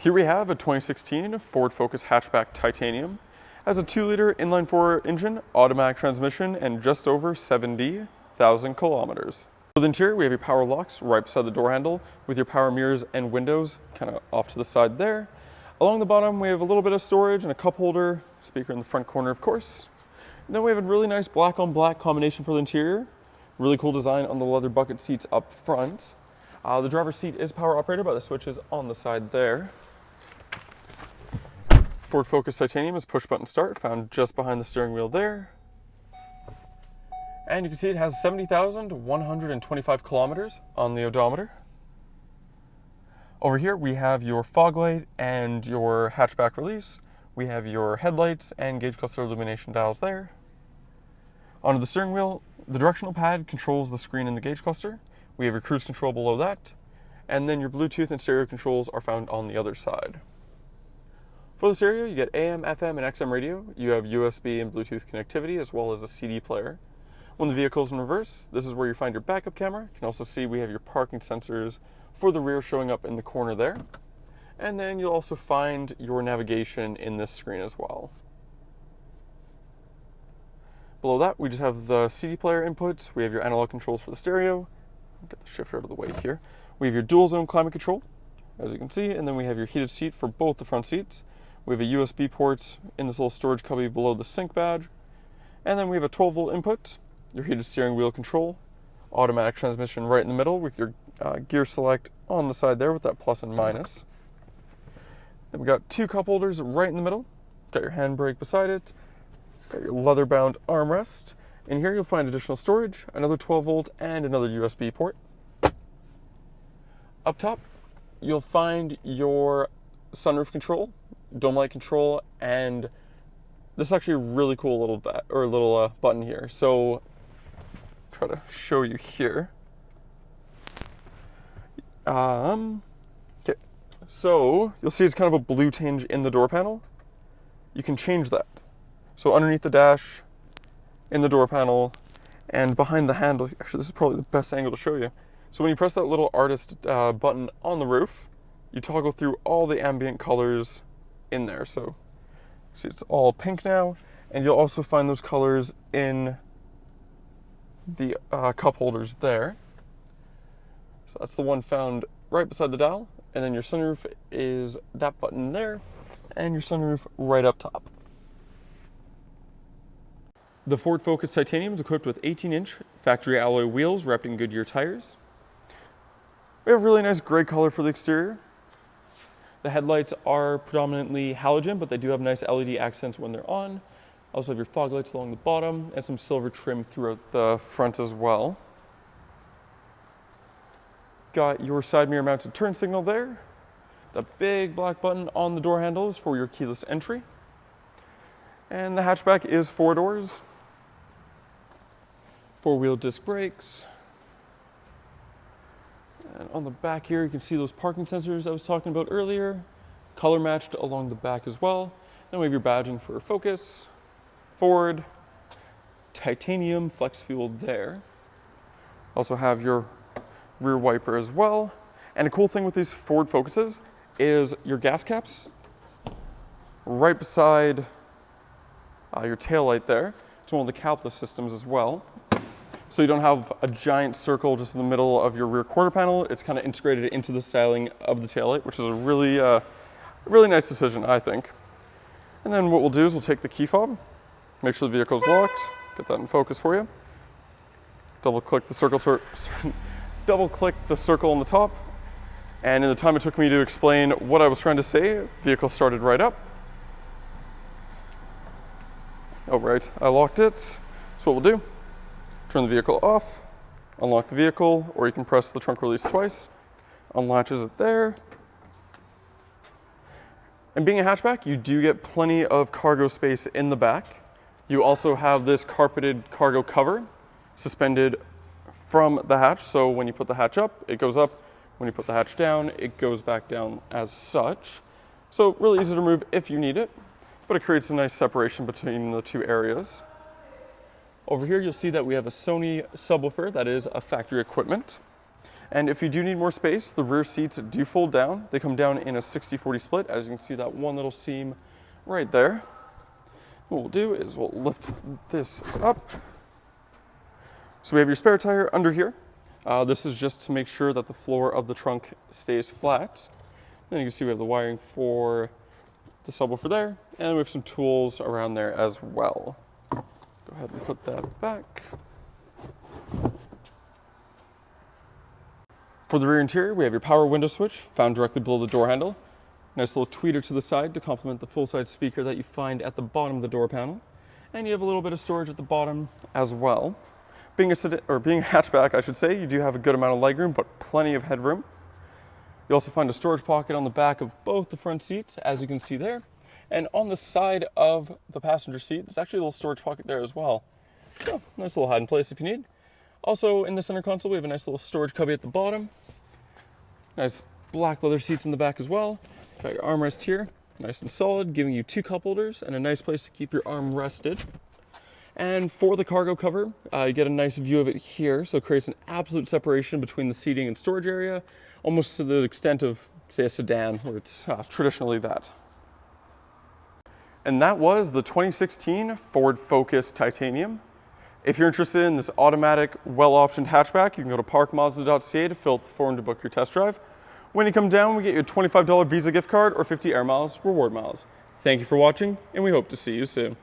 Here we have a 2016 Ford Focus Hatchback Titanium. Has a 2-liter inline-4 engine, automatic transmission, and just over 70,000 kilometers. For the interior, we have your power locks right beside the door handle with your power mirrors and windows kind of off to the side there. Along the bottom, we have a little bit of storage and a cup holder, speaker in the front corner, of course. And then we have a really nice black-on-black combination for the interior. Really cool design on the leather bucket seats up front. The driver's seat is power operated by the switches on the side there. Ford Focus Titanium is push-button start, found just behind the steering wheel there. And you can see it has 70,125 kilometers on the odometer. Over here we have your fog light and your hatchback release. We have your headlights and gauge cluster illumination dials there. Onto the steering wheel, the directional pad controls the screen in the gauge cluster. We have your cruise control below that. And then your Bluetooth and stereo controls are found on the other side. For the stereo, you get AM, FM, and XM radio. You have USB and Bluetooth connectivity, as well as a CD player. When the vehicle is in reverse, this is where you find your backup camera. You can also see we have your parking sensors for the rear showing up in the corner there. And then you'll also find your navigation in this screen as well. Below that, we just have the CD player inputs. We have your analog controls for the stereo. Get the shifter out of the way here. We have your dual zone climate control, as you can see, and then we have your heated seat for both the front seats. We have a USB port in this little storage cubby below the sync badge. And then we have a 12-volt input, your heated steering wheel control, automatic transmission right in the middle with your gear select on the side there with that plus and minus. Then we got 2 cup holders right in the middle. Got your handbrake beside it. Got your leather-bound armrest. In here you'll find additional storage, another 12-volt and another USB port. Up top, you'll find your sunroof control, dome light control, and this is actually a really cool little button here. So, try to show you here. Okay, so you'll see it's kind of a blue tinge in the door panel. You can change that. So underneath the dash, in the door panel, and behind the handle. Actually, this is probably the best angle to show you. So when you press that little artist button on the roof, you toggle through all the ambient colors in there. So see, it's all pink now, and you'll also find those colors in the cup holders there. So that's the one found right beside the dial, and then your sunroof is that button there, and your sunroof right up top. The Ford Focus Titanium is equipped with 18-inch factory alloy wheels wrapped in Goodyear tires. We have really nice gray color for the exterior. The headlights are predominantly halogen, but they do have nice LED accents when they're on. Also have your fog lights along the bottom and some silver trim throughout the front as well. Got your side mirror mounted turn signal there. The big black button on the door handle is for your keyless entry. And the hatchback is 4 doors. 4-wheel disc brakes. And on the back here, you can see those parking sensors I was talking about earlier, color matched along the back as well. Then we have your badging for Focus, Ford, Titanium, Flex Fuel there. Also have your rear wiper as well. And a cool thing with these Ford Focuses is your gas caps right beside your tail light there. It's one of the capless systems as well. So you don't have a giant circle just in the middle of your rear quarter panel. It's kind of integrated into the styling of the taillight, which is a really nice decision, I think. And then what we'll do is we'll take the key fob, make sure the vehicle's locked, get that in focus for you. Double click the circle on the top. And in the time it took me to explain what I was trying to say, the vehicle started right up. All right, I locked it. So what we'll do, turn the vehicle off, unlock the vehicle, or you can press the trunk release twice, unlatches it there. And being a hatchback, you do get plenty of cargo space in the back. You also have this carpeted cargo cover suspended from the hatch. So when you put the hatch up, it goes up. When you put the hatch down, it goes back down as such. So really easy to remove if you need it, but it creates a nice separation between the two areas. Over here, you'll see that we have a Sony subwoofer that is a factory equipment. And if you do need more space, the rear seats do fold down. They come down in a 60-40 split. As you can see, that one little seam right there. What we'll do is we'll lift this up. So we have your spare tire under here. This is just to make sure that the floor of the trunk stays flat. Then you can see we have the wiring for the subwoofer there, and we have some tools around there as well. Go ahead and put that back. For the rear interior, we have your power window switch found directly below the door handle. Nice little tweeter to the side to complement the full-size speaker that you find at the bottom of the door panel. And you have a little bit of storage at the bottom as well. Being a hatchback, I should say, you do have a good amount of legroom, but plenty of headroom. You also find a storage pocket on the back of both the front seats, as you can see there. And on the side of the passenger seat, there's actually a little storage pocket there as well. So, nice little hiding place if you need. Also, in the center console, we have a nice little storage cubby at the bottom. Nice black leather seats in the back as well. Got your armrest here, nice and solid, giving you 2 cup holders and a nice place to keep your arm rested. And for the cargo cover, you get a nice view of it here, so it creates an absolute separation between the seating and storage area, almost to the extent of, say, a sedan, where it's traditionally that. And that was the 2016 Ford Focus Titanium. If you're interested in this automatic, well-optioned hatchback, you can go to parkmazda.ca to fill out the form to book your test drive. When you come down, we get you a $25 Visa gift card or 50 Air Miles reward miles. Thank you for watching, and we hope to see you soon.